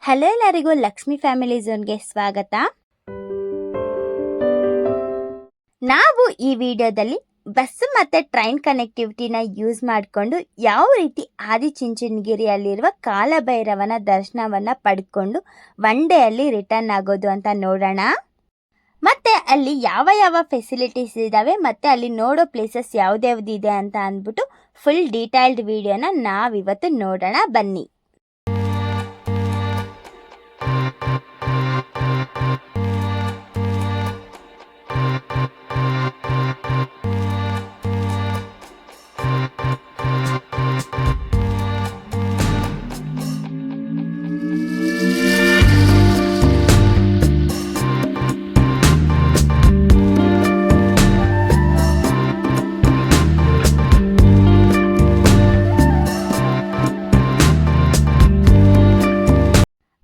Hello ಎಲ್ಲರಿಗೂ Lakshmi family ಝೋನ್ಗೆ ಸ್ವಾಗತ. ನಾವು ಈ ವಿಡಿಯೋದಲ್ಲಿ ಬಸ್ ಮತ್ತು ಟ್ರೈನ್ ಕನೆಕ್ಟಿವಿಟಿನ ಯೂಸ್ ಮಾಡಿಕೊಂಡು ಯಾವ ರೀತಿ ಆದಿಚುಂಚನಗಿರಿಯಲ್ಲಿರುವ ಕಾಲಭೈರವನ ದರ್ಶನವನ್ನು ಪಡ್ಕೊಂಡು ಒನ್ ಡೇ ಅಲ್ಲಿ ರಿಟರ್ನ್ ಆಗೋದು ಅಂತ ನೋಡೋಣ. ಮತ್ತು ಅಲ್ಲಿ ಯಾವ ಯಾವ ಫೆಸಿಲಿಟೀಸ್ ಇದ್ದಾವೆ ಮತ್ತು ಅಲ್ಲಿ ನೋಡೋ ಪ್ಲೇಸಸ್ ಯಾವ್ದ್ಯಾವ್ದಿದೆ ಅಂತ ಅಂದ್ಬಿಟ್ಟು ಫುಲ್ ಡೀಟೇಲ್ಡ್ ವಿಡಿಯೋನ ನಾವಿವತ್ತು ನೋಡೋಣ ಬನ್ನಿ.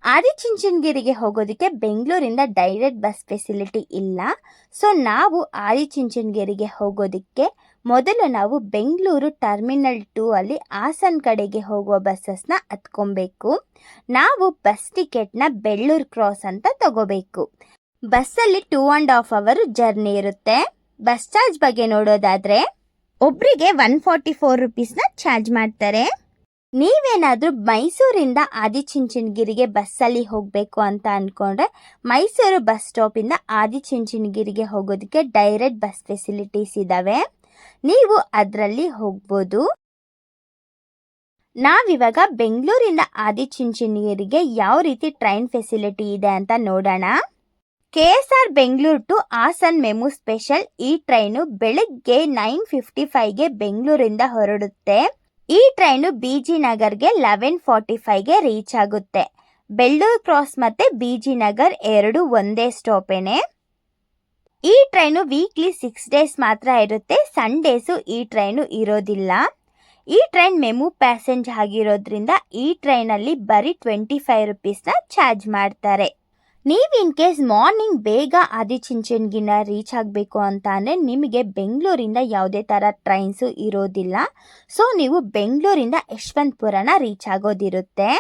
ಆದಿಚುಂಚನಗಿರಿಗೆ ಹೋಗೋದಕ್ಕೆ ಬೆಂಗಳೂರಿಂದ ಡೈರೆಕ್ಟ್ ಬಸ್ ಫೆಸಿಲಿಟಿ ಇಲ್ಲ. ಸೊ ನಾವು ಆದಿಚುಂಚನಗಿರಿಗೆ ಹೋಗೋದಕ್ಕೆ ಮೊದಲು ನಾವು ಬೆಂಗಳೂರು ಟರ್ಮಿನಲ್ 2 ಅಲ್ಲಿ ಹಾಸನ ಕಡೆಗೆ ಹೋಗುವ ಬಸ್ಸಸ್ನ ಹತ್ಕೊಬೇಕು. ನಾವು ಬಸ್ ಟಿಕೆಟ್ನ ಬೆಳ್ಳೂರು ಕ್ರಾಸ್ ಅಂತ ತಗೋಬೇಕು. ಬಸ್ಸಲ್ಲಿ 2.5 ಅವರ್ ಜರ್ನಿ ಇರುತ್ತೆ. ಬಸ್ ಚಾರ್ಜ್ ಬಗ್ಗೆ ನೋಡೋದಾದರೆ ಒಬ್ಬರಿಗೆ 144 ರುಪೀಸ್ನ ಚಾರ್ಜ್ ಮಾಡ್ತಾರೆ. ನೀವೇನಾದರೂ ಮೈಸೂರಿಂದ ಆದಿಚುಂಚನಗಿರಿಗೆ ಬಸ್ಸಲ್ಲಿ ಹೋಗಬೇಕು ಅಂತ ಅಂದ್ಕೊಂಡ್ರೆ ಮೈಸೂರು ಬಸ್ ಸ್ಟಾಪಿಂದ ಆದಿಚುಂಚನಗಿರಿಗೆ ಹೋಗೋದಕ್ಕೆ ಡೈರೆಕ್ಟ್ ಬಸ್ ಫೆಸಿಲಿಟೀಸ್ ಇದ್ದಾವೆ, ನೀವು ಅದರಲ್ಲಿ ಹೋಗ್ಬೋದು. ನಾವಿವಾಗ ಬೆಂಗಳೂರಿಂದ ಆದಿಚುಂಚನಗಿರಿಗೆ ಯಾವ ರೀತಿ ಟ್ರೈನ್ ಫೆಸಿಲಿಟಿ ಇದೆ ಅಂತ ನೋಡೋಣ. KSR Bengaluru to Hassan MEMU special ಈ ಟ್ರೈನು ಬೆಳಗ್ಗೆ 9:55ಗೆ ಬೆಂಗಳೂರಿಂದ ಹೊರಡುತ್ತೆ. ಈ ಟ್ರೈನು BG ನಗರ್ಗೆ 11:45ಗೆ ರೀಚ್ ಆಗುತ್ತೆ. ಬೆಳ್ಳೂರು ಕ್ರಾಸ್ ಮತ್ತು BG ನಗರ್ ಎರಡು ಒಂದೇ ಸ್ಟಾಪೇನೆ. ಈ ಟ್ರೈನು ವೀಕ್ಲಿ 6 ಡೇಸ್ ಮಾತ್ರ ಇರುತ್ತೆ, ಸಂಡೇಸು ಈ ಟ್ರೈನು ಇರೋದಿಲ್ಲ. ಈ ಟ್ರೈನ್ ಮೆಮು ಪ್ಯಾಸೆಂಜ್ ಆಗಿರೋದ್ರಿಂದ ಈ ಟ್ರೈನಲ್ಲಿ ಬರೀ 25 ರುಪೀಸ್ನ ಚಾರ್ಜ್ ಮಾಡ್ತಾರೆ. ನೀವು ಇನ್ ಕೇಸ್ ಮಾರ್ನಿಂಗ್ ಬೇಗ ಆದಿಚುಂಚನಗಿರಿನ ರೀಚ್ ಆಗಬೇಕು ಅಂತ ಅಂದರೆ ನಿಮಗೆ ಬೆಂಗಳೂರಿಂದ ಯಾವುದೇ ಥರ ಟ್ರೈನ್ಸು ಇರೋದಿಲ್ಲ. ಸೊ ನೀವು ಬೆಂಗಳೂರಿಂದ ಯಶವಂತಪುರನ ರೀಚ್ ಆಗೋದಿರುತ್ತೆ.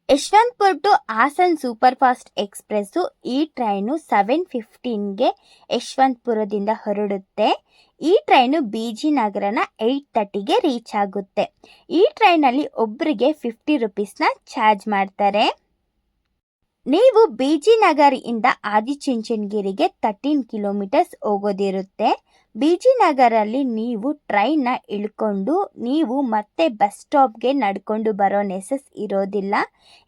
Yeshwantpur to Hassan super fast express ಈ ಟ್ರೈನು 7:15ಗೆ ಯಶವಂತಪುರದಿಂದ ಹೊರಡುತ್ತೆ. ಈ ಟ್ರೈನು BG ನಗರನ 8:30ಗೆ ರೀಚ್ ಆಗುತ್ತೆ. ಈ ಟ್ರೈನಲ್ಲಿ ಒಬ್ಬರಿಗೆ 50 ರುಪೀಸ್ನ ಚಾರ್ಜ್ ಮಾಡ್ತಾರೆ. ನೀವು BG ನಗರಿಂದ ಆದಿಚುಂಚನಗಿರಿಗೆ 13 ಕಿಲೋಮೀಟರ್ಸ್ ಹೋಗೋದಿರುತ್ತೆ. BG ನಗರಲ್ಲಿ ನೀವು ಟ್ರೈನ್ನ ಇಳ್ಕೊಂಡು ನೀವು ಮತ್ತೆ ಬಸ್ ಸ್ಟಾಪ್ಗೆ ನಡ್ಕೊಂಡು ಬರೋ ನೆಸಸ್ ಇರೋದಿಲ್ಲ,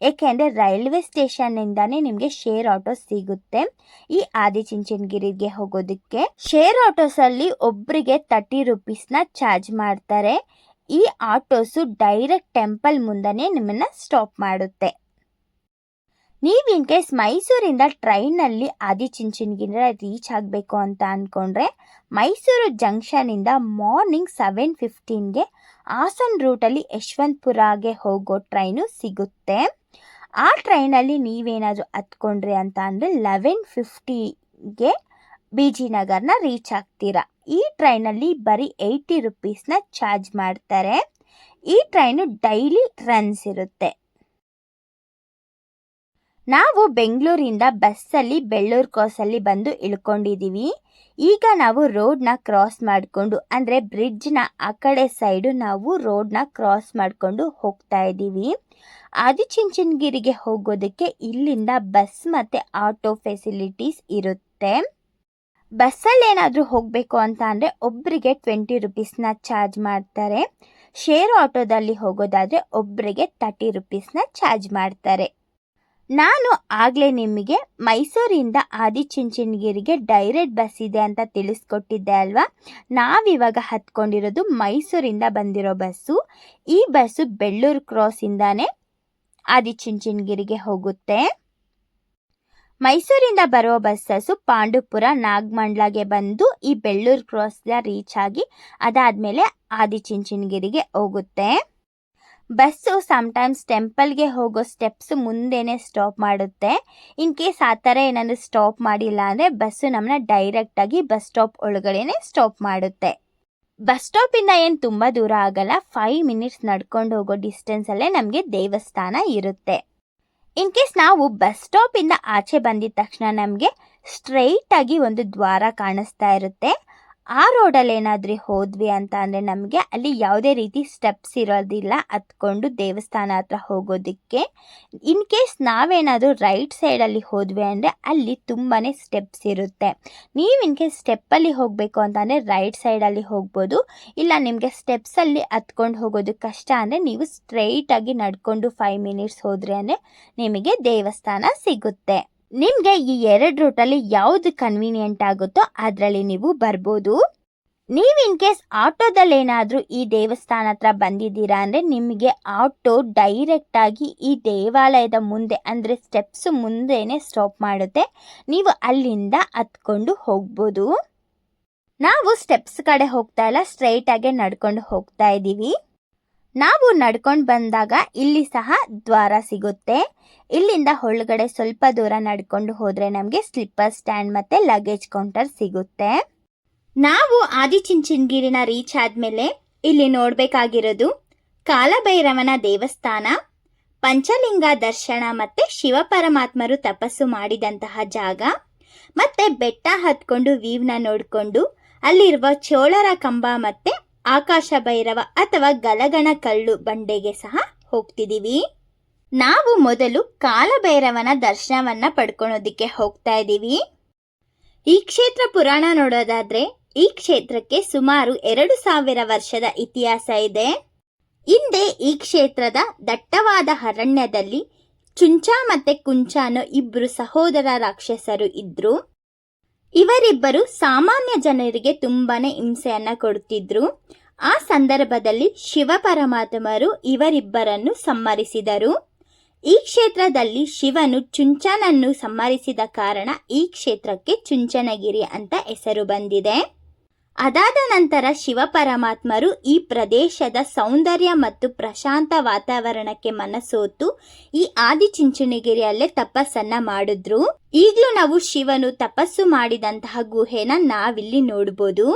ಏಕೆಂದರೆ ರೈಲ್ವೆ ಸ್ಟೇಷನ್ನಿಂದಾನೇ ನಿಮಗೆ ಶೇರ್ ಆಟೋ ಸಿಗುತ್ತೆ. ಈ ಆದಿಚುಂಚನಗಿರಿಗೆ ಹೋಗೋದಕ್ಕೆ ಶೇರ್ ಆಟೋಸಲ್ಲಿ ಒಬ್ಬರಿಗೆ 30 ರುಪೀಸ್ನ ಚಾರ್ಜ್ ಮಾಡ್ತಾರೆ. ಈ ಆಟೋಸು ಡೈರೆಕ್ಟ್ ಟೆಂಪಲ್ ಮುಂದೆನೇ ನಿಮ್ಮನ್ನು ಸ್ಟಾಪ್ ಮಾಡುತ್ತೆ. ನೀವು ಇನ್ ಕೇಸ್ ಮೈಸೂರಿಂದ ಟ್ರೈನಲ್ಲಿ ಆದಿಚುಂಚನಗಿರಿ ರೀಚ್ ಆಗಬೇಕು ಅಂತ ಅಂದ್ಕೊಂಡ್ರೆ ಮೈಸೂರು ಜಂಕ್ಷನಿಂದ ಮಾರ್ನಿಂಗ್ 7:15ಗೆ ಹಾಸನ್ ರೂಟಲ್ಲಿ ಯಶವಂತಪುರಗೆ ಹೋಗೋ ಟ್ರೈನು ಸಿಗುತ್ತೆ. ಆ ಟ್ರೈನಲ್ಲಿ ನೀವೇನಾದರೂ ಹತ್ಕೊಂಡ್ರಿ ಅಂತ ಅಂದರೆ 11:50ಗೆ BG ನಗರ್ನ ರೀಚ್ ಆಗ್ತೀರಾ. ಈ ಟ್ರೈನಲ್ಲಿ ಬರೀ 80 ರುಪೀಸ್ನ ಚಾರ್ಜ್ ಮಾಡ್ತಾರೆ. ಈ ಟ್ರೈನು ಡೈಲಿ ರನ್ಸ್ ಇರುತ್ತೆ. ನಾವು ಬೆಂಗಳೂರಿಂದ ಬಸ್ಸಲ್ಲಿ ಬೆಳ್ಳೂರು ಕ್ರಾಸಲ್ಲಿ ಬಂದು ಇಳ್ಕೊಂಡಿದ್ದೀವಿ. ಈಗ ನಾವು ರೋಡ್ನ ಕ್ರಾಸ್ ಮಾಡಿಕೊಂಡು ಅಂದರೆ ಬ್ರಿಡ್ಜ್ನ ಆ ಕಡೆ ಸೈಡು ನಾವು ರೋಡ್ನ ಕ್ರಾಸ್ ಮಾಡಿಕೊಂಡು ಹೋಗ್ತಾ ಇದ್ದೀವಿ. ಆದಿಚುಂಚನಗಿರಿಗೆ ಹೋಗೋದಕ್ಕೆ ಇಲ್ಲಿಂದ ಬಸ್ ಮತ್ತು ಆಟೋ ಫೆಸಿಲಿಟೀಸ್ ಇರುತ್ತೆ. ಬಸ್ಸಲ್ಲಿ ಏನಾದರೂ ಹೋಗಬೇಕು ಅಂತ ಅಂದರೆ ಒಬ್ಬರಿಗೆ 20 ರುಪೀಸ್ನ ಚಾರ್ಜ್ ಮಾಡ್ತಾರೆ. ಶೇರ್ ಆಟೋದಲ್ಲಿ ಹೋಗೋದಾದರೆ ಒಬ್ಬರಿಗೆ 30 ರುಪೀಸ್ನ ಚಾರ್ಜ್ ಮಾಡ್ತಾರೆ. ನಾನು ಆಗಲೇ ನಿಮಗೆ ಮೈಸೂರಿಂದ ಆದಿಚುಂಚನಗಿರಿಗೆ ಡೈರೆಕ್ಟ್ ಬಸ್ ಇದೆ ಅಂತ ತಿಳಿಸ್ಕೊಟ್ಟಿದ್ದೆ ಅಲ್ವಾ. ನಾವಿವಾಗ ಹತ್ಕೊಂಡಿರೋದು ಮೈಸೂರಿಂದ ಬಂದಿರೋ ಬಸ್ಸು. ಈ ಬಸ್ಸು ಬೆಳ್ಳೂರು ಕ್ರಾಸಿಂದಾನೇ ಆದಿಚುಂಚನಗಿರಿಗೆ ಹೋಗುತ್ತೆ. ಮೈಸೂರಿಂದ ಬರೋ ಬಸ್ಸಸ್ಸು ಪಾಂಡುಪುರ ನಾಗಮಂಡ್ಲಗೆ ಬಂದು ಈ ಬೆಳ್ಳೂರು ಕ್ರಾಸ್ನ ರೀಚ್ ಆಗಿ ಅದಾದಮೇಲೆ ಆದಿಚುಂಚನಗಿರಿಗೆ ಹೋಗುತ್ತೆ. ಬಸ್ಸು ಸಮ್ಟೈಮ್ಸ್ ಟೆಂಪಲ್ಗೆ ಹೋಗೋ ಸ್ಟೆಪ್ಸ್ ಮುಂದೆನೇ ಸ್ಟಾಪ್ ಮಾಡುತ್ತೆ. ಇನ್ ಕೇಸ್ ಆ ಥರ ಏನಾದರೂ ಸ್ಟಾಪ್ ಮಾಡಿಲ್ಲ ಅಂದರೆ ಬಸ್ಸು ನಮ್ಮನ್ನ ಡೈರೆಕ್ಟಾಗಿ ಬಸ್ ಸ್ಟಾಪ್ ಒಳಗಡೆನೆ ಸ್ಟಾಪ್ ಮಾಡುತ್ತೆ. ಬಸ್ ಸ್ಟಾಪಿಂದ ಏನು ತುಂಬ ದೂರ ಆಗಲ್ಲ, 5 ಮಿನಿಟ್ಸ್ ನಡ್ಕೊಂಡು ಹೋಗೋ ಡಿಸ್ಟೆನ್ಸಲ್ಲೇ ನಮಗೆ ದೇವಸ್ಥಾನ ಇರುತ್ತೆ. ಇನ್ ಕೇಸ್ ನಾವು ಬಸ್ ಸ್ಟಾಪಿಂದ ಆಚೆ ಬಂದಿದ ತಕ್ಷಣ ನಮಗೆ ಸ್ಟ್ರೈಟ್ ಆಗಿ ಒಂದು ದ್ವಾರ ಕಾಣಿಸ್ತಾ ಇರುತ್ತೆ. ಆ ರೋಡಲ್ಲಿ ಏನಾದರೂ ಹೋದ್ವಿ ಅಂತ ಅಂದರೆ ನಮಗೆ ಅಲ್ಲಿ ಯಾವುದೇ ರೀತಿ ಸ್ಟೆಪ್ಸ್ ಇರೋದಿಲ್ಲ ಹತ್ಕೊಂಡು ದೇವಸ್ಥಾನ ಹತ್ರ ಹೋಗೋದಕ್ಕೆ. ಇನ್ ಕೇಸ್ ನಾವೇನಾದರೂ ರೈಟ್ ಸೈಡಲ್ಲಿ ಹೋದ್ವಿ ಅಂದರೆ ಅಲ್ಲಿ ತುಂಬಾ ಸ್ಟೆಪ್ಸ್ ಇರುತ್ತೆ. ನೀವು ಇನ್ ಕೇಸ್ ಸ್ಟೆಪ್ಪಲ್ಲಿ ಹೋಗಬೇಕು ಅಂತಂದರೆ ರೈಟ್ ಸೈಡಲ್ಲಿ ಹೋಗ್ಬೋದು. ಇಲ್ಲ ನಿಮಗೆ ಸ್ಟೆಪ್ಸಲ್ಲಿ ಹತ್ಕೊಂಡು ಹೋಗೋದು ಕಷ್ಟ ಅಂದರೆ ನೀವು ಸ್ಟ್ರೈಟಾಗಿ ನಡ್ಕೊಂಡು 5 ಮಿನಿಟ್ಸ್ ಹೋದ್ರಿ ಅಂದರೆ ನಿಮಗೆ ದೇವಸ್ಥಾನ ಸಿಗುತ್ತೆ. ನಿಮಗೆ ಈ 2 ರೂಟಲ್ಲಿ ಯಾವುದು ಕನ್ವೀನಿಯೆಂಟ್ ಆಗುತ್ತೋ ಅದರಲ್ಲಿ ನೀವು ಬರ್ಬೋದು. ನೀವು ಇನ್ ಕೇಸ್ ಆಟೋದಲ್ಲಿ ಏನಾದರೂ ಈ ದೇವಸ್ಥಾನ ಹತ್ರ ಬಂದಿದ್ದೀರಾ ಅಂದರೆ ನಿಮಗೆ ಆಟೋ ಡೈರೆಕ್ಟಾಗಿ ಈ ದೇವಾಲಯದ ಮುಂದೆ ಅಂದರೆ ಸ್ಟೆಪ್ಸ್ ಮುಂದೆನೇ ಸ್ಟಾಪ್ ಮಾಡುತ್ತೆ. ನೀವು ಅಲ್ಲಿಂದ ಹತ್ಕೊಂಡು ಹೋಗ್ಬೋದು. ನಾವು ಸ್ಟೆಪ್ಸ್ ಕಡೆ ಹೋಗ್ತಾ ಇಲ್ಲ, ಸ್ಟ್ರೈಟಾಗೆ ನಡ್ಕೊಂಡು ಹೋಗ್ತಾ ಇದ್ದೀವಿ. ನಾವು ನಡ್ಕೊಂಡು ಬಂದಾಗ ಇಲ್ಲಿ ಸಹ ದ್ವಾರ ಸಿಗುತ್ತೆ. ಇಲ್ಲಿಂದ ಒಳಗಡೆ ಸ್ವಲ್ಪ ದೂರ ನಡ್ಕೊಂಡು ಹೋದರೆ ನಮಗೆ ಸ್ಲಿಪ್ಪರ್ ಸ್ಟ್ಯಾಂಡ್ ಮತ್ತು ಲಗೇಜ್ ಕೌಂಟರ್ ಸಿಗುತ್ತೆ. ನಾವು ಆದಿಚುಂಚನಗಿರಿನ ರೀಚ್ ಆದಮೇಲೆ ಇಲ್ಲಿ ನೋಡಬೇಕಾಗಿರೋದು ಕಾಲಭೈರವನ ದೇವಸ್ಥಾನ, ಪಂಚಲಿಂಗ ದರ್ಶನ ಮತ್ತು ಶಿವಪರಮಾತ್ಮರು ತಪಸ್ಸು ಮಾಡಿದಂತಹ ಜಾಗ, ಮತ್ತು ಬೆಟ್ಟ ಹತ್ಕೊಂಡು ವ್ಯೂವ್ನ ನೋಡಿಕೊಂಡು ಅಲ್ಲಿರುವ ಚೋಳರ ಕಂಬ ಮತ್ತು ಆಕಾಶ ಭೈರವ ಅಥವಾ ಗಲಗಣ ಕಲ್ಲು ಬಂಡೆಗೆ ಸಹ ಹೋಗ್ತಿದ್ದೀವಿ. ನಾವು ಮೊದಲು ಕಾಲಭೈರವನ ದರ್ಶನವನ್ನ ಪಡ್ಕೊಳ್ಳೋದಕ್ಕೆ ಹೋಗ್ತಾ ಇದ್ದೀವಿ. ಈ ಕ್ಷೇತ್ರ ಪುರಾಣ ನೋಡೋದಾದ್ರೆ ಈ ಕ್ಷೇತ್ರಕ್ಕೆ ಸುಮಾರು 2000 ವರ್ಷದ ಇತಿಹಾಸ ಇದೆ. ಹಿಂದೆ ಈ ಕ್ಷೇತ್ರದ ದಟ್ಟವಾದ ಅರಣ್ಯದಲ್ಲಿ ಚುಂಚ ಮತ್ತೆ ಕುಂಚ ಅನ್ನೋ 2 ಸಹೋದರ ರಾಕ್ಷಸರು ಇದ್ರು. ಇವರಿಬ್ಬರು ಸಾಮಾನ್ಯ ಜನರಿಗೆ ತುಂಬಾನೇ ಹಿಂಸೆಯನ್ನ ಕೊಡುತ್ತಿದ್ರು. ಆ ಸಂದರ್ಭದಲ್ಲಿ ಶಿವಪರಮಾತ್ಮರು ಇವರಿಬ್ಬರನ್ನು ಸಂಹರಿಸಿದರು. ಈ ಕ್ಷೇತ್ರದಲ್ಲಿ ಶಿವನು ಚುಂಚನನ್ನು ಸಂಹರಿಸಿದ ಕಾರಣ ಈ ಕ್ಷೇತ್ರಕ್ಕೆ ಚುಂಚನಗಿರಿ ಅಂತ ಹೆಸರು ಬಂದಿದೆ. ಅದಾದ ನಂತರ ಶಿವಪರಮಾತ್ಮರು ಈ ಪ್ರದೇಶದ ಸೌಂದರ್ಯ ಮತ್ತು ಪ್ರಶಾಂತ ವಾತಾವರಣಕ್ಕೆ ಮನಸೋತು ಈ ಆದಿಚುಂಚನಗಿರಿಯಲ್ಲೇ ತಪಸ್ಸನ್ನ ಮಾಡಿದ್ರು. ಈಗಲೂ ನಾವು ಶಿವನು ತಪಸ್ಸು ಮಾಡಿದಂತಹ ಗುಹೆನ ನಾವಿಲ್ಲಿ ನೋಡ್ಬೋದು.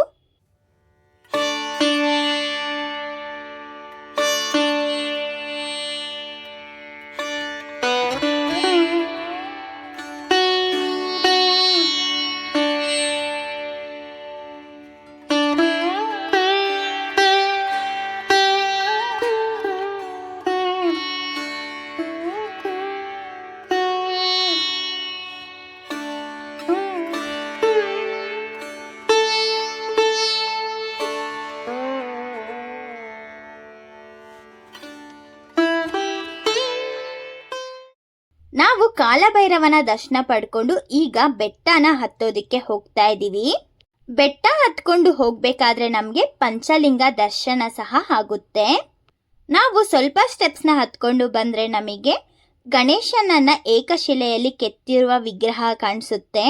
ನಾವು ಕಾಲಭೈರವನ ದರ್ಶನ ಪಡ್ಕೊಂಡು ಈಗ ಬೆಟ್ಟನ ಹತ್ತೋದಿಕ್ಕೆ ಹೋಗ್ತಾ ಇದ್ದೀವಿ. ಬೆಟ್ಟ ಹತ್ಕೊಂಡು ಹೋಗ್ಬೇಕಾದ್ರೆ ನಮಗೆ ಪಂಚಲಿಂಗ ದರ್ಶನ ಸಹ ಆಗುತ್ತೆ. ನಾವು ಸ್ವಲ್ಪ ಸ್ಟೆಪ್ಸ್ನ ಹತ್ಕೊಂಡು ಬಂದ್ರೆ ನಮಗೆ ಗಣೇಶನನ್ನ ಏಕಶಿಲೆಯಲ್ಲಿ ಕೆತ್ತಿರುವ ವಿಗ್ರಹ ಕಾಣಿಸುತ್ತೆ.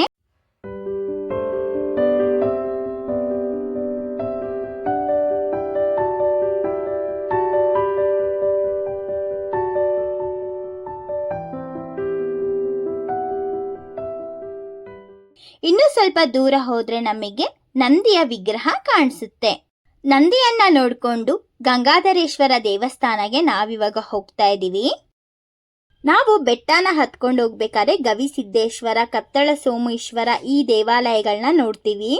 ಇನ್ನು ಸ್ವಲ್ಪ ದೂರ ಹೋದ್ರೆ ನಮಗೆ ನಂದಿಯ ವಿಗ್ರಹ ಕಾಣಿಸುತ್ತೆ. ನಂದಿಯನ್ನ ನೋಡ್ಕೊಂಡು ಗಂಗಾಧರೇಶ್ವರ ದೇವಸ್ಥಾನಕ್ಕೆ ನಾವಿವಾಗ ಹೋಗ್ತಾ ಇದ್ದೀವಿ. ನಾವು ಬೆಟ್ಟನ ಹತ್ಕೊಂಡು ಹೋಗ್ಬೇಕಾದ್ರೆ ಗವಿಸಿದ್ದೇಶ್ವರ, ಕತ್ತಳ ಸೋಮೇಶ್ವರ ಈ ದೇವಾಲಯಗಳನ್ನ ನೋಡ್ತೀವಿ.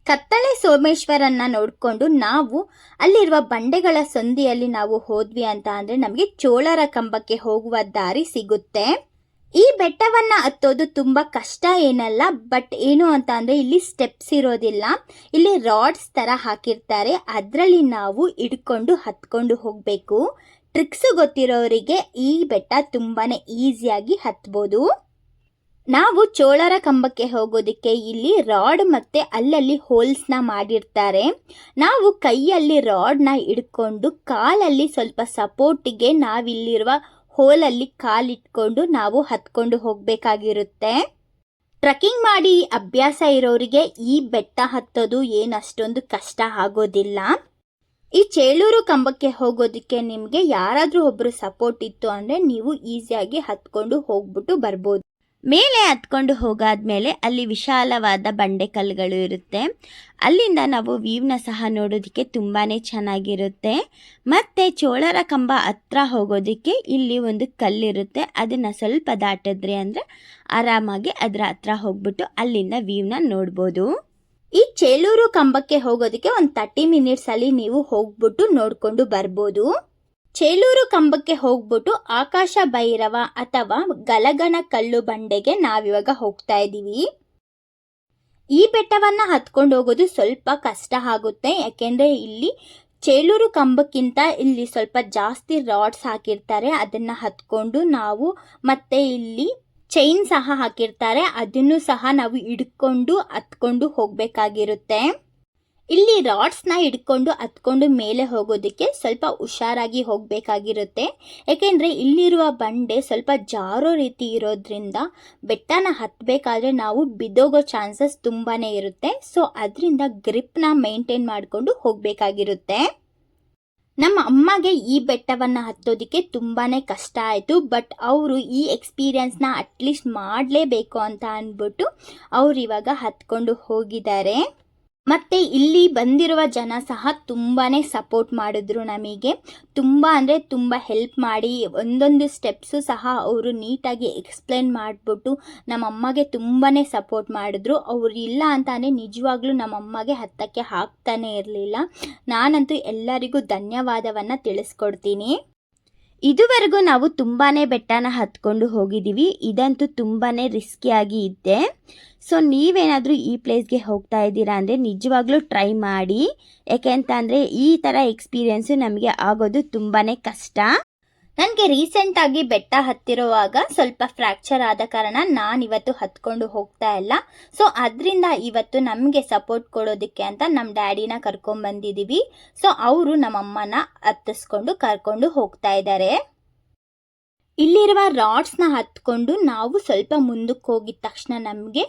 ಕತ್ತಳೆ ಸೋಮೇಶ್ವರನ್ನ ನೋಡ್ಕೊಂಡು ನಾವು ಅಲ್ಲಿರುವ ಬಂಡೆಗಳ ಸಂದಿಯಲ್ಲಿ ನಾವು ಹೋದ್ವಿ ಅಂತ ಅಂದ್ರೆ ನಮಗೆ ಚೋಳರ ಕಂಬಕ್ಕೆ ಹೋಗುವ ದಾರಿ ಸಿಗುತ್ತೆ. ಈ ಬೆಟ್ಟವನ್ನ ಹತ್ತೋದು ತುಂಬಾ ಕಷ್ಟ ಏನಲ್ಲ, ಬಟ್ ಏನು ಅಂತ ಅಂದ್ರೆ ಇಲ್ಲಿ ಸ್ಟೆಪ್ಸ್ ಇರೋದಿಲ್ಲ, ಇಲ್ಲಿ ರಾಡ್ಸ್ ತರ ಹಾಕಿರ್ತಾರೆ, ಅದರಲ್ಲಿ ನಾವು ಹಿಡ್ಕೊಂಡು ಹತ್ಕೊಂಡು ಹೋಗ್ಬೇಕು. ಟ್ರಿಕ್ಸ್ ಗೊತ್ತಿರೋರಿಗೆ ಈ ಬೆಟ್ಟ ತುಂಬಾನೇ ಈಸಿಯಾಗಿ ಹತ್ಬೋದು. ನಾವು ಚೋಳರ ಕಂಬಕ್ಕೆ ಹೋಗೋದಕ್ಕೆ ಇಲ್ಲಿ ರಾಡ್ ಮತ್ತೆ ಅಲ್ಲಲ್ಲಿ ಹೋಲ್ಸ್ನ ಮಾಡಿರ್ತಾರೆ. ನಾವು ಕೈಯಲ್ಲಿ ರಾಡ್ನ ಹಿಡ್ಕೊಂಡು ಕಾಲಲ್ಲಿ ಸ್ವಲ್ಪ ಸಪೋರ್ಟಿಗೆ ನಾವಿಲ್ಲಿರುವ ಹೋಲಲ್ಲಿ ಕಾಲಿಟ್ಕೊಂಡು ನಾವು ಹತ್ಕೊಂಡು ಹೋಗಬೇಕಾಗಿರುತ್ತೆ. ಟ್ರೆಕ್ಕಿಂಗ್ ಮಾಡಿ ಅಭ್ಯಾಸ ಇರೋರಿಗೆ ಈ ಬೆಟ್ಟ ಹತ್ತೋದು ಏನಷ್ಟೊಂದು ಕಷ್ಟ ಆಗೋದಿಲ್ಲ. ಈ ಚೇಳೂರು ಕಂಬಕ್ಕೆ ಹೋಗೋದಕ್ಕೆ ನಿಮಗೆ ಯಾರಾದರೂ ಒಬ್ಬರು ಸಪೋರ್ಟ್ ಇತ್ತು ಅಂದರೆ ನೀವು ಈಸಿಯಾಗಿ ಹತ್ಕೊಂಡು ಹೋಗ್ಬಿಟ್ಟು ಬರ್ಬೋದು. ಮೇಲೆ ಹತ್ಕೊಂಡು ಹೋಗಾದ್ಮೇಲೆ ಅಲ್ಲಿ ವಿಶಾಲವಾದ ಬಂಡೆಕಲ್ಲುಗಳು ಇರುತ್ತೆ. ಅಲ್ಲಿಂದ ನಾವು ವ್ಯೂವ್ನ ಸಹ ನೋಡೋದಕ್ಕೆ ತುಂಬಾ ಚೆನ್ನಾಗಿರುತ್ತೆ. ಮತ್ತು ಚೋಳರ ಕಂಬ ಹತ್ರ ಹೋಗೋದಕ್ಕೆ ಇಲ್ಲಿ ಒಂದು ಕಲ್ಲಿರುತ್ತೆ. ಅದನ್ನು ಸ್ವಲ್ಪ ದಾಟಿದ್ರಿ ಅಂದರೆ ಆರಾಮಾಗಿ ಅದರ ಹತ್ರ ಹೋಗ್ಬಿಟ್ಟು ಅಲ್ಲಿಂದ ವ್ಯೂವ್ನ ನೋಡ್ಬೋದು. ಈ ಚೇಳೂರು ಕಂಬಕ್ಕೆ ಹೋಗೋದಕ್ಕೆ ಒಂದು 30 ಮಿನಿಟ್ಸಲ್ಲಿ ನೀವು ಹೋಗ್ಬಿಟ್ಟು ನೋಡಿಕೊಂಡು ಬರ್ಬೋದು. ಚೇಳೂರು ಕಂಬಕ್ಕೆ ಹೋಗ್ಬಿಟ್ಟು ಆಕಾಶ ಭೈರವ ಅಥವಾ ಗಲಗನ ಕಲ್ಲು ಬಂಡೆಗೆ ನಾವಿವಾಗ ಹೋಗ್ತಾ ಇದ್ದೀವಿ. ಈ ಬೆಟ್ಟವನ್ನು ಹತ್ಕೊಂಡು ಹೋಗೋದು ಸ್ವಲ್ಪ ಕಷ್ಟ ಆಗುತ್ತೆ, ಯಾಕೆಂದರೆ ಇಲ್ಲಿ ಚೇಳೂರು ಕಂಬಕ್ಕಿಂತ ಇಲ್ಲಿ ಸ್ವಲ್ಪ ಜಾಸ್ತಿ ರಾಡ್ಸ್ ಹಾಕಿರ್ತಾರೆ. ಅದನ್ನು ಹತ್ಕೊಂಡು ನಾವು ಮತ್ತೆ ಇಲ್ಲಿ ಚೈನ್ ಸಹ ಹಾಕಿರ್ತಾರೆ, ಅದನ್ನು ಸಹ ನಾವು ಹಿಡ್ಕೊಂಡು ಹತ್ಕೊಂಡು ಹೋಗಬೇಕಾಗಿರುತ್ತೆ. ಇಲ್ಲಿ ರಾಡ್ಸ್ನ ಹಿಡ್ಕೊಂಡು ಹತ್ಕೊಂಡು ಮೇಲೆ ಹೋಗೋದಕ್ಕೆ ಸ್ವಲ್ಪ ಹುಷಾರಾಗಿ ಹೋಗಬೇಕಾಗಿರುತ್ತೆ. ಏಕೆಂದರೆ ಇಲ್ಲಿರುವ ಬಂಡೆ ಸ್ವಲ್ಪ ಜಾರೋ ರೀತಿ ಇರೋದ್ರಿಂದ ಬೆಟ್ಟನ ಹತ್ತಬೇಕಾದ್ರೆ ನಾವು ಬಿದ್ದೋಗೋ ಚಾನ್ಸಸ್ ತುಂಬಾ ಇರುತ್ತೆ. ಸೊ ಅದರಿಂದ ಗ್ರಿಪ್ನ ಮೇಂಟೈನ್ ಮಾಡಿಕೊಂಡು ಹೋಗಬೇಕಾಗಿರುತ್ತೆ. ನಮ್ಮ ಅಮ್ಮಗೆ ಈ ಬೆಟ್ಟವನ್ನು ಹತ್ತೋದಕ್ಕೆ ತುಂಬಾ ಕಷ್ಟ ಆಯಿತು. ಬಟ್ ಅವರು ಈ ಎಕ್ಸ್ಪೀರಿಯನ್ಸ್ನ ಅಟ್ಲೀಸ್ಟ್ ಮಾಡಲೇಬೇಕು ಅಂತ ಅಂದ್ಬಿಟ್ಟು ಅವ್ರು ಇವಾಗ ಹತ್ಕೊಂಡು ಹೋಗಿದ್ದಾರೆ. ಮತ್ತು ಇಲ್ಲಿ ಬಂದಿರುವ ಜನ ಸಹ ತುಂಬಾ ಸಪೋರ್ಟ್ ಮಾಡಿದ್ರು. ನಮಗೆ ತುಂಬ ಅಂದರೆ ತುಂಬ ಹೆಲ್ಪ್ ಮಾಡಿ ಒಂದೊಂದು ಸ್ಟೆಪ್ಸು ಸಹ ಅವರು ನೀಟಾಗಿ ಎಕ್ಸ್ಪ್ಲೇನ್ ಮಾಡಿಬಿಟ್ಟು ನಮ್ಮಮ್ಮಗೆ ತುಂಬಾ ಸಪೋರ್ಟ್ ಮಾಡಿದ್ರು. ಅವರು ಇಲ್ಲ ಅಂತಾನೆ ನಿಜವಾಗ್ಲೂ ನಮ್ಮಮ್ಮಗೆ ಹತ್ತಕ್ಕೆ ಆಗ್ತಾನೆ ಇರಲಿಲ್ಲ. ನಾನಂತೂ ಎಲ್ಲರಿಗೂ ಧನ್ಯವಾದವನ್ನು ತಿಳಿಸ್ಕೊಡ್ತೀನಿ. ಇದುವರೆಗೂ ನಾವು ತುಂಬಾ ಬೆಟ್ಟನ ಹತ್ಕೊಂಡು ಹೋಗಿದ್ದೀವಿ. ಇದಂತೂ ತುಂಬಾ ರಿಸ್ಕಿಯಾಗಿ ಇದೆ. ಸೊ ನೀವೇನಾದರೂ ಈ ಪ್ಲೇಸ್ಗೆ ಹೋಗ್ತಾ ಇದ್ದೀರಾ ಅಂದರೆ ನಿಜವಾಗ್ಲೂ ಟ್ರೈ ಮಾಡಿ. ಯಾಕೆಂತಂದರೆ ಈ ಥರ ಎಕ್ಸ್ಪೀರಿಯೆನ್ಸು ನಮಗೆ ಆಗೋದು ತುಂಬಾ ಕಷ್ಟ. ನನಗೆ ರೀಸೆಂಟಾಗಿ ಬೆಟ್ಟ ಹತ್ತಿರುವಾಗ ಸ್ವಲ್ಪ ಫ್ರ್ಯಾಕ್ಚರ್ ಆದ ಕಾರಣ ನಾನಿವತ್ತು ಹತ್ಕೊಂಡು ಹೋಗ್ತಾ ಇಲ್ಲ. ಸೊ ಅದರಿಂದ ಇವತ್ತು ನಮಗೆ ಸಪೋರ್ಟ್ ಕೊಡೋದಕ್ಕೆ ಅಂತ ನಮ್ಮ ಡ್ಯಾಡಿನ ಕರ್ಕೊಂಡ್ಬಂದಿದ್ದೀವಿ. ಸೊ ಅವರು ನಮ್ಮಮ್ಮನ ಹತ್ತಿಸ್ಕೊಂಡು ಕರ್ಕೊಂಡು ಹೋಗ್ತಾ ಇದ್ದಾರೆ. ಇಲ್ಲಿರುವ ರಾಡ್ಸ್ನ ಹತ್ಕೊಂಡು ನಾವು ಸ್ವಲ್ಪ ಮುಂದಕ್ಕೆ ಹೋಗಿದ ತಕ್ಷಣ ನಮಗೆ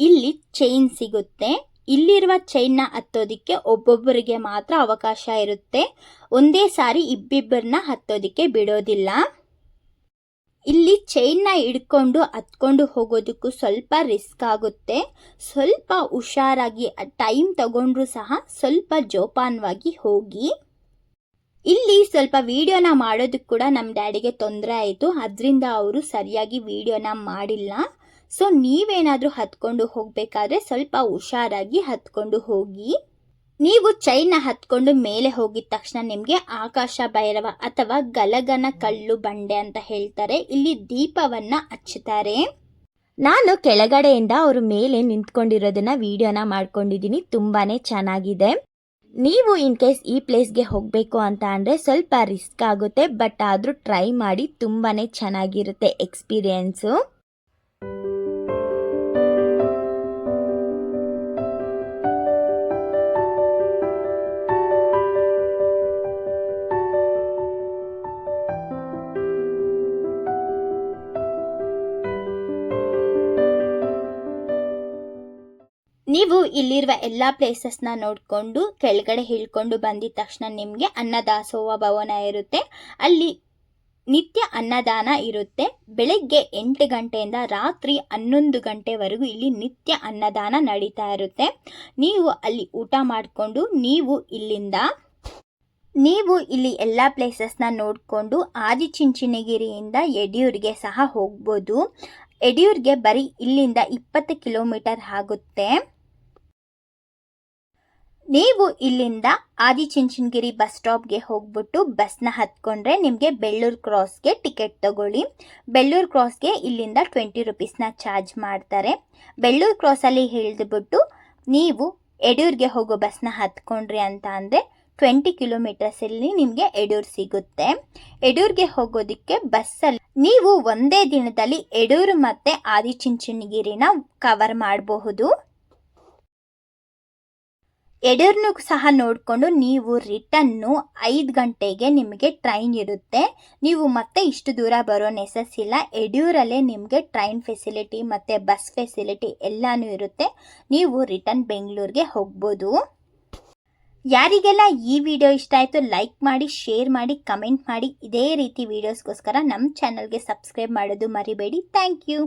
ಇಲ್ಲಿ ಚೈನ್ ಸಿಗುತ್ತೆ. ಇಲ್ಲಿರುವ ಚೈನ್ನ ಹತ್ತೋದಕ್ಕೆ ಒಬ್ಬೊಬ್ಬರಿಗೆ ಮಾತ್ರ ಅವಕಾಶ ಇರುತ್ತೆ. ಒಂದೇ ಸಾರಿ ಇಬ್ಬಿಬ್ಬರನ್ನ ಹತ್ತೋದಕ್ಕೆ ಬಿಡೋದಿಲ್ಲ. ಇಲ್ಲಿ ಚೈನ್ನ ಹಿಡ್ಕೊಂಡು ಹತ್ಕೊಂಡು ಹೋಗೋದಕ್ಕೂ ಸ್ವಲ್ಪ ರಿಸ್ಕ್ ಆಗುತ್ತೆ. ಸ್ವಲ್ಪ ಹುಷಾರಾಗಿ ಟೈಮ್ ತಗೊಂಡ್ರೂ ಸಹ ಸ್ವಲ್ಪ ಜೋಪಾನವಾಗಿ ಹೋಗಿ. ಇಲ್ಲಿ ಸ್ವಲ್ಪ ವಿಡಿಯೋನ ಮಾಡೋದಕ್ಕೆ ಕೂಡ ನಮ್ಮ ಡ್ಯಾಡಿಗೆ ತೊಂದರೆ ಆಯಿತು. ಅದರಿಂದ ಅವರು ಸರಿಯಾಗಿ ವಿಡಿಯೋನ ಮಾಡಿಲ್ಲ. ಸೊ ನೀವೇನಾದರೂ ಹತ್ಕೊಂಡು ಹೋಗಬೇಕಾದ್ರೆ ಸ್ವಲ್ಪ ಹುಷಾರಾಗಿ ಹತ್ಕೊಂಡು ಹೋಗಿ. ನೀವು ಚೈನ್ನ ಹತ್ಕೊಂಡು ಮೇಲೆ ಹೋಗಿದ ತಕ್ಷಣ ನಿಮಗೆ ಆಕಾಶ ಭೈರವ ಅಥವಾ ಗಲಗನ ಕಲ್ಲು ಬಂಡೆ ಅಂತ ಹೇಳ್ತಾರೆ. ಇಲ್ಲಿ ದೀಪವನ್ನು ಹಚ್ಚುತ್ತಾರೆ. ನಾನು ಕೆಳಗಡೆಯಿಂದ ಅವರು ಮೇಲೆ ನಿಂತ್ಕೊಂಡಿರೋದನ್ನ ವಿಡಿಯೋನ ಮಾಡ್ಕೊಂಡಿದ್ದೀನಿ. ತುಂಬಾ ಚೆನ್ನಾಗಿದೆ. ನೀವು ಇನ್ ಕೇಸ್ ಈ ಪ್ಲೇಸ್ಗೆ ಹೋಗಬೇಕು ಅಂತ ಅಂದರೆ ಸ್ವಲ್ಪ ರಿಸ್ಕ್ ಆಗುತ್ತೆ, ಬಟ್ ಆದರೂ ಟ್ರೈ ಮಾಡಿ. ತುಂಬಾ ಚೆನ್ನಾಗಿರುತ್ತೆ ಎಕ್ಸ್ಪೀರಿಯೆನ್ಸು. ನೀವು ಇಲ್ಲಿರುವ ಎಲ್ಲ ಪ್ಲೇಸಸ್ನ ನೋಡಿಕೊಂಡು ಕೆಳಗಡೆ ಇಳ್ಕೊಂಡು ಬಂದಿದ ತಕ್ಷಣ ನಿಮಗೆ ಅನ್ನದಾಸೋಹ ಭವನ ಇರುತ್ತೆ. ಅಲ್ಲಿ ನಿತ್ಯ ಅನ್ನದಾನ ಇರುತ್ತೆ. ಬೆಳಗ್ಗೆ 8 ಗಂಟೆಯಿಂದ ರಾತ್ರಿ 11 ಗಂಟೆವರೆಗೂ ಇಲ್ಲಿ ನಿತ್ಯ ಅನ್ನದಾನ ನಡೀತಾ ಇರುತ್ತೆ. ನೀವು ಅಲ್ಲಿ ಊಟ ಮಾಡಿಕೊಂಡು ನೀವು ಇಲ್ಲಿ ಎಲ್ಲ ಪ್ಲೇಸಸ್ನ ನೋಡಿಕೊಂಡು ಆದಿಚುಂಚನಗಿರಿಯಿಂದ ಯಡಿಯೂರಿಗೆ ಸಹ ಹೋಗ್ಬೋದು. ಯಡಿಯೂರಿಗೆ ಬರೀ ಇಲ್ಲಿಂದ 20 ಕಿಲೋಮೀಟರ್ ಆಗುತ್ತೆ. ನೀವು ಇಲ್ಲಿಂದ ಆದಿಚುಂಚನಗಿರಿ ಬಸ್ ಸ್ಟಾಪ್ಗೆ ಹೋಗ್ಬಿಟ್ಟು ಬಸ್ನ ಹತ್ಕೊಂಡ್ರೆ ನಿಮಗೆ ಬೆಳ್ಳೂರು ಕ್ರಾಸ್ಗೆ ಟಿಕೆಟ್ ತಗೊಳ್ಳಿ. ಬೆಳ್ಳೂರು ಕ್ರಾಸ್ಗೆ ಇಲ್ಲಿಂದ 20 ರೂಪೀಸ್ನ ಚಾರ್ಜ್ ಮಾಡ್ತಾರೆ. ಬೆಳ್ಳೂರು ಕ್ರಾಸಲ್ಲಿ ಇಳಿದ್ಬಿಟ್ಟು ನೀವು ಯಡಿಯೂರಿಗೆ ಹೋಗೋ ಬಸ್ನ ಹತ್ಕೊಂಡ್ರಿ ಅಂತ ಅಂದರೆ 20 ಕಿಲೋಮೀಟರ್ಸಲ್ಲಿ ನಿಮಗೆ ಯಡಿಯೂರು ಸಿಗುತ್ತೆ. ಯಡಿಯೂರಿಗೆ ಹೋಗೋದಕ್ಕೆ ಬಸ್ಸಲ್ಲಿ ನೀವು ಒಂದೇ ದಿನದಲ್ಲಿ ಯಡಿಯೂರು ಮತ್ತು ಆದಿಚುಂಚನಗಿರಿನ ಕವರ್ ಮಾಡಬಹುದು. ಎಡೂರ್ನು ಸಹ ನೋಡಿಕೊಂಡು ನೀವು ರಿಟನ್ನು 5 ಗಂಟೆಗೆ ನಿಮಗೆ ಟ್ರೈನ್ ಇರುತ್ತೆ. ನೀವು ಮತ್ತೆ ಇಷ್ಟು ದೂರ ಬರೋ ನೆಸಸ್ ಇಲ್ಲ. ಎಡೂರಲ್ಲೇ ನಿಮಗೆ ಟ್ರೈನ್ ಫೆಸಿಲಿಟಿ ಮತ್ತು ಬಸ್ ಫೆಸಿಲಿಟಿ ಎಲ್ಲನೂ ಇರುತ್ತೆ. ನೀವು ರಿಟರ್ನ್ ಬೆಂಗಳೂರಿಗೆ ಹೋಗ್ಬೋದು. ಯಾರಿಗೆಲ್ಲ ಈ ವಿಡಿಯೋ ಇಷ್ಟ ಆಯಿತು ಲೈಕ್ ಮಾಡಿ, ಶೇರ್ ಮಾಡಿ, ಕಮೆಂಟ್ ಮಾಡಿ. ಇದೇ ರೀತಿ ವೀಡಿಯೋಸ್ಗೋಸ್ಕರ ನಮ್ಮ ಚಾನಲ್ಗೆ ಸಬ್ಸ್ಕ್ರೈಬ್ ಮಾಡೋದು ಮರಿಬೇಡಿ. Thank you.